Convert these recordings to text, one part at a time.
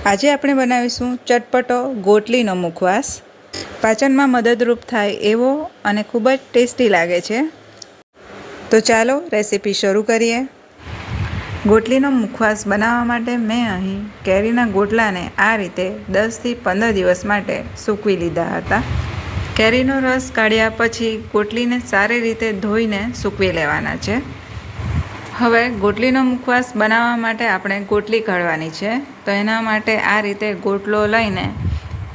આજે આપણે બનાવીશું ચટપટો ગોટલીનો મુખવાસ। પાચનમાં મદદરૂપ થાય એવો અને ખૂબ જ ટેસ્ટી લાગે છે। તો ચાલો રેસીપી શરૂ કરીએ। ગોટલીનો મુખવાસ બનાવવા માટે મેં અહીં કેરીના ગોટલાને આ રીતે 10 થી 15 દિવસ માટે સૂકવી લીધા હતા। કેરીનો રસ કાઢ્યા પછી ગોટલીને સારી રીતે ધોઈને સૂકવી લેવાના છે। હવે ગોટલીનો મુખવાસ બનાવવા માટે આપણે ગોટલી કાઢવાની છે। તો એના માટે આ રીતે ગોટલો લઈને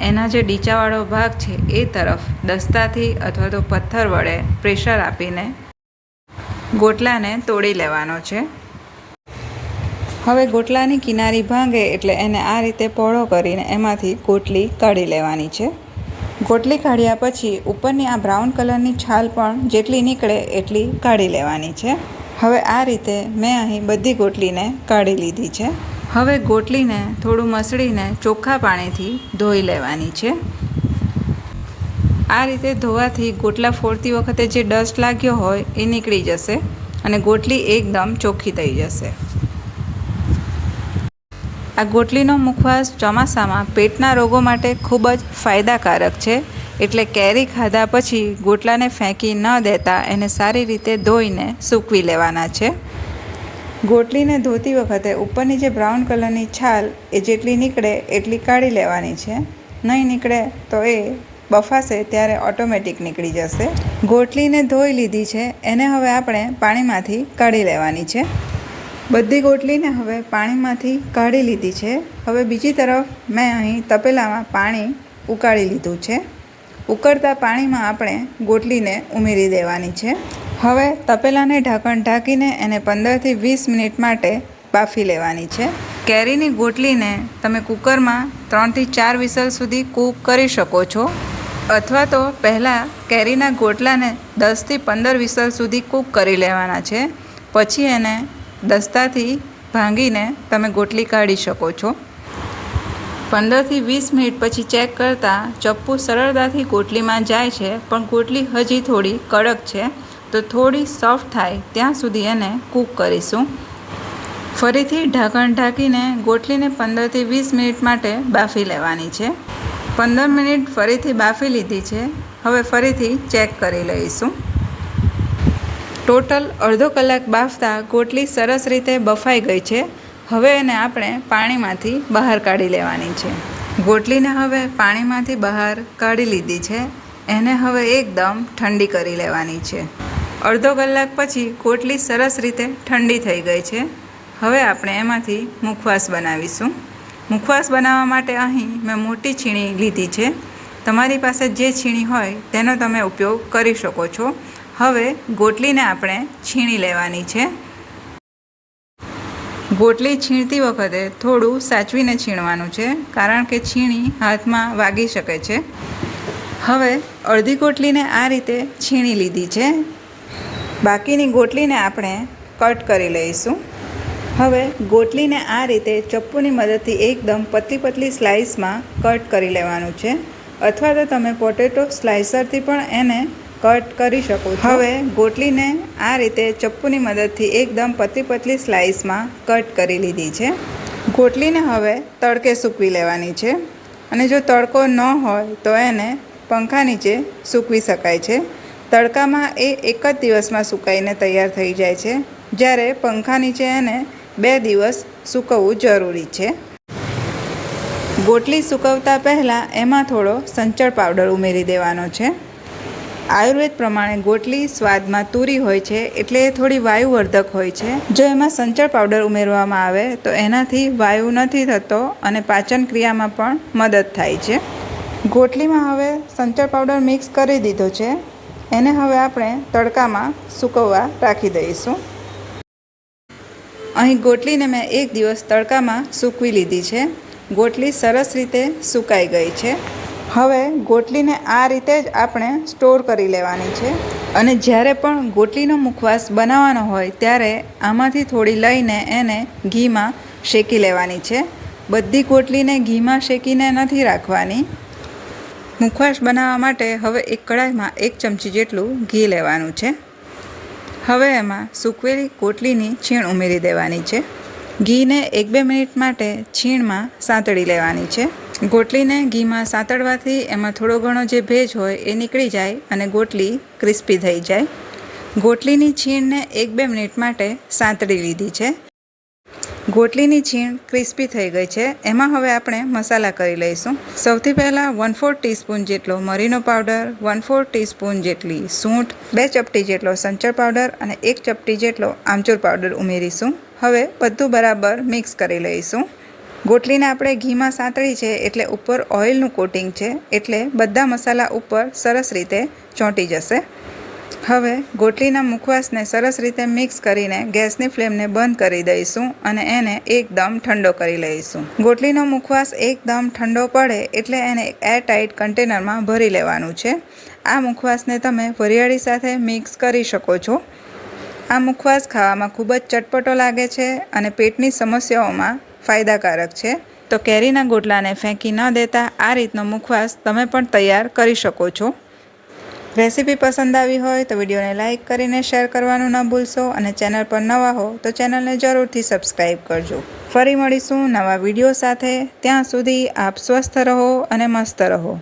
એના જે ડીચાવાળો ભાગ છે એ તરફ દસ્તાથી અથવા તો પથ્થર વડે પ્રેશર આપીને ગોટલાને તોડી લેવાનો છે। હવે ગોટલાની કિનારી ભાંગે એટલે એને આ રીતે પહોળો કરીને એમાંથી ગોટલી કાઢી લેવાની છે। ગોટલી કાઢ્યા પછી ઉપરની આ બ્રાઉન કલરની છાલ પણ જેટલી નીકળે એટલી કાઢી લેવાની છે। હવે આ રીતે મેં અહીં બધી ગોટલીને કાઢી લીધી છે। હવે ગોટલીને થોડું મસળીને ચોખ્ખા પાણીથી ધોઈ લેવાની છે। આ રીતે ધોવાથી ગોટલા ફોડતી વખતે જે ડસ્ટ લાગ્યો હોય એ નીકળી જશે અને ગોટલી એકદમ ચોખ્ખી થઈ જશે। આ ગોટલીનો મુખવાસ ચોમાસામાં પેટના રોગો માટે ખૂબ જ ફાયદાકારક છે। એટલે કેરી ખાધા પછી ગોટલાને ફેંકી ન દેતા એને સારી રીતે ધોઈને સૂકવી લેવાના છે। ગોટલીને ધોતી વખતે ઉપરની જે બ્રાઉન કલરની છાલ એ જેટલી નીકળે એટલી કાઢી લેવાની છે। નહીં નીકળે તો એ બફાશે ત્યારે ઓટોમેટિક નીકળી જશે। ગોટલીને ધોઈ લીધી છે એને હવે આપણે પાણીમાંથી કાઢી લેવાની છે। બધી ગોટલીને હવે પાણીમાંથી કાઢી લીધી છે। હવે બીજી તરફ મેં અહીં તપેલામાં પાણી ઉકાળી લીધું છે। ઉકળતા પાણીમાં આપણે ગોટલીને ઉમેરી દેવાની છે। હવે તપેલાને ઢાંકણ ઢાંકીને એને 15 થી 20 મિનિટ માટે બાફી લેવાની છે। કેરીની ગોટલીને તમે કુકરમાં 3 થી 4 વિસલ સુધી કૂક કરી શકો છો અથવા તો પહેલાં કેરીના ગોટલાને 10 થી 15 વિસલ સુધી કૂક કરી લેવાના છે। પછી એને દસ્તાથી ભાંગીને તમે ગોટલી કાઢી શકો છો। 15 થી 20 મિનિટ પછી ચેક કરતાં ચપ્પુ સરળતાથી ગોટલીમાં જાય છે, પણ ગોટલી હજી થોડી કડક છે, તો થોડી સોફ્ટ થાય ત્યાં સુધી એને કૂક કરીશું। ફરીથી ઢાંકણ ઢાંકીને ગોટલીને 15 થી 20 મિનિટ માટે બાફી લેવાની છે। 15 મિનિટ ફરીથી બાફી લીધી છે। હવે ફરીથી ચેક કરી લઈશું। ટોટલ અડધો કલાક બાફતા ગોટલી સરસ રીતે બફાઈ ગઈ છે। હવે એને આપણે પાણીમાંથી બહાર કાઢી લેવાની છે। ગોટલીને હવે પાણીમાંથી બહાર કાઢી લીધી છે। એને હવે એકદમ ઠંડી કરી લેવાની છે। અડધો કલાક પછી ગોટલી સરસ રીતે ઠંડી થઈ ગઈ છે। હવે આપણે એમાંથી મુખવાસ બનાવીશું। મુખવાસ બનાવવા માટે અહીં મેં મોટી છીણી લીધી છે। તમારી પાસે જે છીણી હોય તેનો તમે ઉપયોગ કરી શકો છો। હવે ગોટલીને આપણે છીણી લેવાની છે। ગોટલી છીણતી વખતે થોડું સાચવીને છીણવાનું છે, કારણ કે છીણી હાથમાં વાગી શકે છે। હવે અડધી ગોટલીને આ રીતે છીણી લીધી છે। બાકીની ગોટલીને આપણે કટ કરી લઈશું। હવે ગોટલીને આ રીતે ચપ્પુની મદદથી એકદમ પતલી પતલી સ્લાઇસમાં કટ કરી લેવાનું છે, અથવા તો તમે પોટેટો સ્લાઇસરથી પણ એને કટ કરી શકો છો। હવે ગોટલીને આ રીતે ચપ્પુની મદદથી એકદમ પતલી પતલી સ્લાઇસમાં કટ કરી લીધી છે। ગોટલીને હવે તડકે સૂકવી લેવાની છે, અને જો તડકો ન હોય તો એને પંખા નીચે સૂકવી શકાય છે। તડકામાં એ એક જ દિવસમાં સુકાઈને તૈયાર થઈ જાય છે, જ્યારે પંખા નીચે એને 2 દિવસ સૂકવવું જરૂરી છે। ગોટલી સૂકવતા પહેલાં એમાં થોડો સંચળ પાવડર ઉમેરી દેવાનો છે। આયુર્વેદ પ્રમાણે ગોટલી સ્વાદમાં તુરી હોય છે, એટલે એ થોડી વાયુવર્ધક હોય છે। જો એમાં સંચળ પાવડર ઉમેરવામાં આવે તો એનાથી વાયુ નથી થતો અને પાચન ક્રિયામાં પણ મદદ થાય છે। ગોટલીમાં હવે સંચળ પાવડર મિક્સ કરી દીધો છે। એને હવે આપણે તડકામાં સૂકવવા રાખી દઈશું। અહીં ગોટલીને મેં 1 દિવસ તડકામાં સૂકવી લીધી છે। ગોટલી સરસ રીતે સુકાઈ ગઈ છે। હવે ગોટલીને આ રીતે જ આપણે સ્ટોર કરી લેવાની છે, અને જ્યારે પણ ગોટલીનો મુખવાસ બનાવવાનો હોય ત્યારે આમાંથી થોડી લઈને એને ઘીમાં શેકી લેવાની છે। બધી ગોટલીને ઘીમાં શેકીને નથી રાખવાની। મુખવાસ બનાવવા માટે હવે એક કડાઈમાં 1 ચમચી જેટલું ઘી લેવાનું છે। હવે એમાં સૂકવેલી ગોટલીની છીણ ઉમેરી દેવાની છે। ઘીને 1-2 મિનિટ માટે છીણમાં સાંતળી લેવાની છે. ગોટલીને ઘીમાં સાંતળવાથી એમાં થોડો ઘણો જે ભેજ હોય એ નીકળી જાય અને ગોટલી ક્રિસ્પી થઈ જાય. ગોટલીની છીણને 1-2 મિનિટ માટે સાંતળી લીધી છે. ગોટલીની છીણ ક્રિસ્પી થઈ ગઈ છે. એમાં હવે આપણે મસાલા કરી લઈશું. સૌથી પહેલાં 1/4 ટીસ્પૂન જેટલો મરીનો પાવડર, 1/4 ટીસ્પૂન જેટલી સૂંઠ, 2 ચપટી જેટલો સંચળ પાવડર અને 1 ચપટી જેટલો આમચૂર પાવડર ઉમેરીશું. હવે બધું બરાબર મિક્સ કરી લઈશું. ગોટલીને આપણે ઘીમાં સાંતળી છે એટલે ઉપર ઓઇલનું કોટિંગ છે એટલે બધા મસાલા ઉપર સરસ રીતે ચોંટી જશે. હવે ગોટલીના મુખવાસને સરસ રીતે મિક્સ કરીને ગેસની ફ્લેમને બંધ કરી દઈશું અને એને એકદમ ઠંડો કરી લઈશું. ગોટલીનો મુખવાસ એકદમ ઠંડો પડે એટલે એને એરટાઇટ કન્ટેનરમાં ભરી લેવાનું છે. આ મુખવાસને તમે વરિયાળી સાથે મિક્સ કરી શકો છો. આ મુખવાસ ખાવામાં ખૂબ જ ચટપટો લાગે છે અને પેટની સમસ્યાઓમાં ફાયદાકારક છે. તો કેરીના ગોટલાને ફેંકી ન દેતા આ રીતનો મુખવાસ તમે પણ તૈયાર કરી શકો છો. રેસીપી પસંદ આવી હોય તો વિડીયોને લાઇક કરીને શેર કરવાનું ન ભૂલશો અને ચેનલ પર નવા હો તો ચેનલને જરૂરથી સબસ્ક્રાઈબ કરજો. ફરી મળીશું નવા વિડીયો સાથે. ત્યાં સુધી આપ સ્વસ્થ રહો અને મસ્ત રહો.